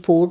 4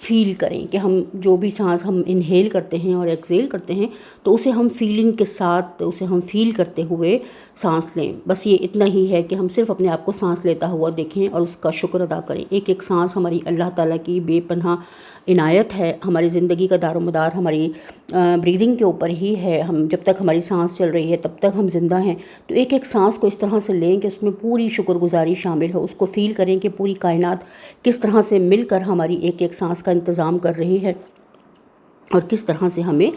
فیل کریں کہ ہم جو بھی سانس ہم انہیل کرتے ہیں اور ایکسیل کرتے ہیں تو اسے ہم فیلنگ کے ساتھ اسے ہم فیل کرتے ہوئے سانس لیں. بس یہ اتنا ہی ہے کہ ہم صرف اپنے آپ کو سانس لیتا ہوا دیکھیں اور اس کا شکر ادا کریں. ایک ایک سانس ہماری اللہ تعالیٰ کی بے پناہ عنایت ہے. ہماری زندگی کا دار و مدار ہماری بریدنگ کے اوپر ہی ہے. ہم جب تک ہماری سانس چل رہی ہے تب تک ہم زندہ ہیں. تو ایک ایک سانس کو اس طرح سے لیں کہ اس میں پوری شکر گزاری شامل ہو. اس کو فیل کریں کہ پوری کائنات کس طرح سے مل کر ہماری ایک ایک سانس کا انتظام کر رہی ہے اور کس طرح سے ہمیں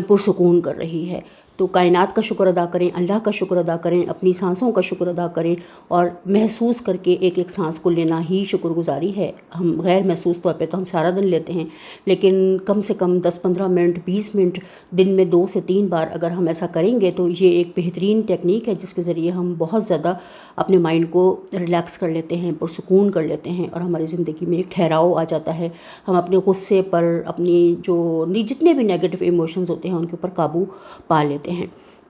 پرسکون کر رہی ہے. تو کائنات کا شکر ادا کریں، اللہ کا شکر ادا کریں، اپنی سانسوں کا شکر ادا کریں اور محسوس کر کے ایک ایک سانس کو لینا ہی شکر گزاری ہے. ہم غیر محسوس طور پہ تو ہم سارا دن لیتے ہیں، لیکن کم سے کم 10-15 منٹ 20 منٹ دن میں 2 سے 3 بار اگر ہم ایسا کریں گے تو یہ ایک بہترین ٹیکنیک ہے جس کے ذریعے ہم بہت زیادہ اپنے مائنڈ کو ریلیکس کر لیتے ہیں، پرسکون کر لیتے ہیں اور ہماری زندگی میں ایک ٹھہراؤ آ جاتا ہے. ہم اپنے غصے پر، اپنی جو جتنے بھی نیگیٹو ایموشنز ہوتے ہیں ان کے اوپر قابو پا لیتے ہیں.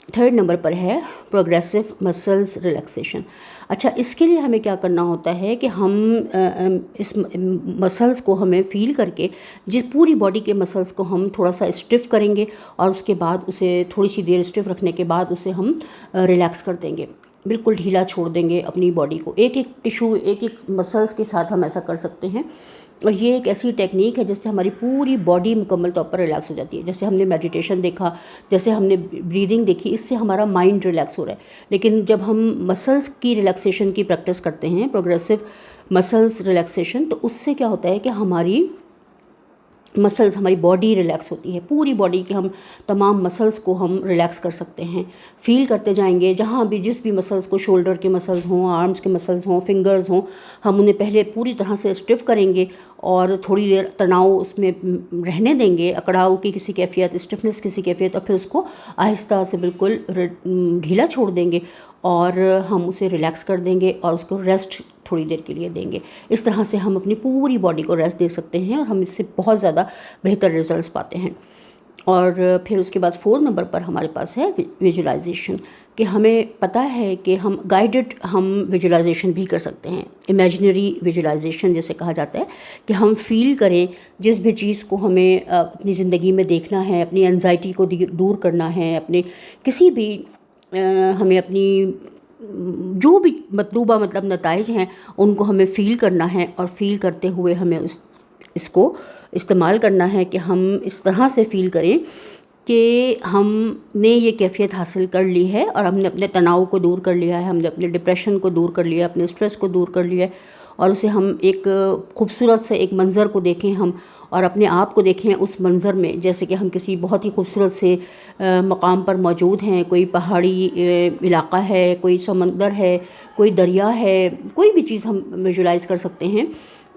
3rd نمبر پر ہے پروگریسو مسلز ریلیکسیشن. اچھا، اس کے لیے ہمیں کیا کرنا ہوتا ہے کہ ہم اس مسلز کو ہمیں فیل کر کے جس پوری باڈی کے مسلز کو ہم تھوڑا سا اسٹف کریں گے اور اس کے بعد اسے تھوڑی سی دیر اسٹف رکھنے کے بعد اسے ہم ریلیکس کر دیں گے، بالکل ڈھیلا چھوڑ دیں گے اپنی باڈی کو. ایک ایک ٹیشو، ایک ایک مسلز کے ساتھ ہم ایسا کر سکتے ہیں اور یہ ایک ایسی ٹیکنیک ہے جس سے ہماری پوری باڈی مکمل طور پر ریلیکس ہو جاتی ہے. جیسے ہم نے میڈیٹیشن دیکھا، جیسے ہم نے بریدنگ دیکھی، اس سے ہمارا مائنڈ ریلیکس ہو رہا ہے. لیکن جب ہم مسلز کی ریلیکسیشن کی پریکٹس کرتے ہیں، پروگریسو مسلز ریلیکسیشن، تو اس سے کیا ہوتا ہے کہ ہماری مسلز، ہماری باڈی ریلیکس ہوتی ہے. پوری باڈی کے ہم تمام مسلز کو ہم ریلیکس کر سکتے ہیں. فیل کرتے جائیں گے جہاں بھی جس بھی مسلز کو، شولڈر کے مسلز ہوں، آرمز کے مسلز ہوں، فنگرز ہوں، ہم انہیں پہلے پوری طرح سے اسٹف کریں گے اور تھوڑی دیر تناؤ اس میں رہنے دیں گے، اکڑاؤ کی کسی کیفیت، اسٹفنس کسی کیفیت، اور پھر اس کو آہستہ سے بالکل ڈھیلا چھوڑ دیں گے اور ہم اسے ریلیکس کر دیں گے اور اس کو ریسٹ تھوڑی دیر کے لیے دیں گے. اس طرح سے ہم اپنی پوری باڈی کو ریسٹ دے سکتے ہیں اور ہم اس سے بہت زیادہ بہتر ریزلٹس پاتے ہیں. اور پھر اس کے بعد 4 نمبر پر ہمارے پاس ہے ویژولائزیشن، کہ ہمیں پتہ ہے کہ ہم گائیڈڈ ویژولائزیشن بھی کر سکتے ہیں. امیجنری ویژولائزیشن جیسے کہا جاتا ہے کہ ہم فیل کریں جس بھی چیز کو ہمیں اپنی زندگی میں دیکھنا ہے، اپنی انزائٹی کو دور کرنا ہے، اپنے کسی بھی ہمیں اپنی جو بھی مطلوبہ نتائج ہیں ان کو ہمیں فیل کرنا ہے اور فیل کرتے ہوئے ہمیں اس کو استعمال کرنا ہے کہ ہم اس طرح سے فیل کریں کہ ہم نے یہ کیفیت حاصل کر لی ہے اور ہم نے اپنے تناؤ کو دور کر لیا ہے، ہم نے اپنے ڈپریشن کو دور کر لیا ہے، اپنے اسٹریس کو دور کر لیا ہے اور اسے ہم ایک خوبصورت سے ایک منظر کو دیکھیں ہم اور اپنے آپ کو دیکھیں اس منظر میں، جیسے کہ ہم کسی بہت ہی خوبصورت سے مقام پر موجود ہیں. کوئی پہاڑی علاقہ ہے، کوئی سمندر ہے، کوئی دریا ہے، کوئی بھی چیز ہم ویژولائز کر سکتے ہیں.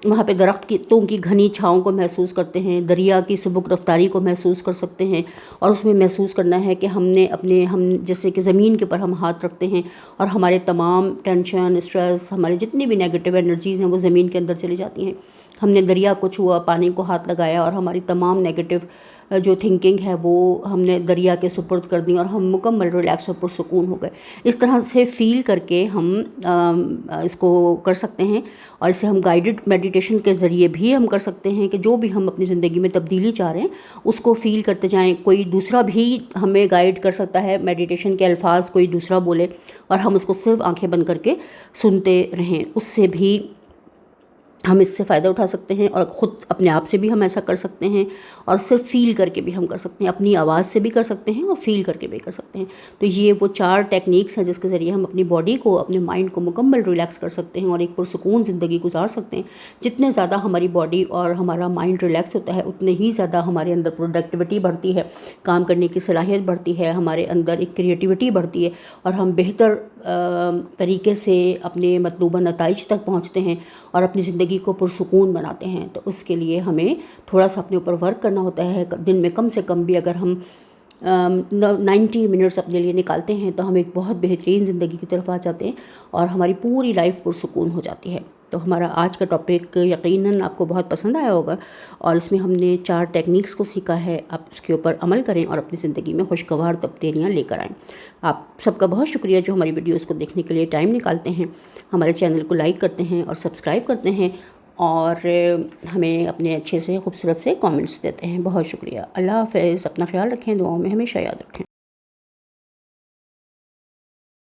وہاں پہ درختوں کی گھنی چھاؤں کو محسوس کرتے ہیں، دریا کی سبک رفتاری کو محسوس کر سکتے ہیں اور اس میں محسوس کرنا ہے کہ ہم جیسے کہ زمین کے اوپر ہم ہاتھ رکھتے ہیں اور ہمارے تمام ٹینشن، اسٹریس، ہمارے جتنی بھی نیگیٹو انرجیز ہیں وہ زمین کے اندر چلی جاتی ہیں. ہم نے دریا کو چھوا، پانی کو ہاتھ لگایا اور ہماری تمام نیگیٹو جو تھنکنگ ہے وہ ہم نے دریا کے سپرد کر دی اور ہم مکمل ریلیکس اور پرسکون ہو گئے. اس طرح سے فیل کر کے ہم اس کو کر سکتے ہیں اور اسے ہم گائیڈڈ میڈیٹیشن کے ذریعے بھی ہم کر سکتے ہیں کہ جو بھی ہم اپنی زندگی میں تبدیلی چاہ رہے ہیں اس کو فیل کرتے جائیں. کوئی دوسرا بھی ہمیں گائیڈ کر سکتا ہے، میڈیٹیشن کے الفاظ کوئی دوسرا بولے اور ہم اس کو صرف آنکھیں بند کر کے سنتے رہیں. اس سے بھی ہم اس سے فائدہ اٹھا سکتے ہیں اور خود اپنے آپ سے بھی ہم ایسا کر سکتے ہیں اور صرف فیل کر کے بھی ہم کر سکتے ہیں، اپنی آواز سے بھی کر سکتے ہیں اور فیل کر کے بھی کر سکتے ہیں. تو یہ وہ 4 ٹیکنیکس ہیں جس کے ذریعے ہم اپنی باڈی کو، اپنے مائنڈ کو مکمل ریلیکس کر سکتے ہیں اور ایک پرسکون زندگی گزار سکتے ہیں. جتنے زیادہ ہماری باڈی اور ہمارا مائنڈ ریلیکس ہوتا ہے اتنے ہی زیادہ ہمارے اندر پروڈکٹیوٹی بڑھتی ہے، کام کرنے کی صلاحیت بڑھتی ہے، ہمارے اندر ایک کریٹیوٹی بڑھتی ہے اور ہم بہتر طریقے سے اپنے مطلوبہ نتائج تک پہنچتے ہیں اور اپنی زندگی کو پرسکون بناتے ہیں. تو اس کے لیے ہمیں تھوڑا سا اپنے اوپر ورک کرنا ہوتا ہے. دن میں کم سے کم بھی اگر ہم 90 منٹس اپنے لیے نکالتے ہیں تو ہم ایک بہت بہترین زندگی کی طرف آ جاتے ہیں اور ہماری پوری لائف پرسکون ہو جاتی ہے. تو ہمارا آج کا ٹاپک یقیناً آپ کو بہت پسند آیا ہوگا اور اس میں ہم نے 4 ٹیکنیکس کو سیکھا ہے. آپ اس کے اوپر عمل کریں اور اپنی زندگی میں خوشگوار تبدیلیاں لے کر آئیں. آپ سب کا بہت شکریہ جو ہماری ویڈیوز کو دیکھنے کے لیے ٹائم نکالتے ہیں، ہمارے چینل کو لائک کرتے ہیں اور سبسکرائب کرتے ہیں اور ہمیں اپنے اچھے سے خوبصورت سے کامنٹس دیتے ہیں. بہت شکریہ. اللہ حافظ. اپنا خیال رکھیں, دعاؤں میں ہمیشہ یاد رکھیں.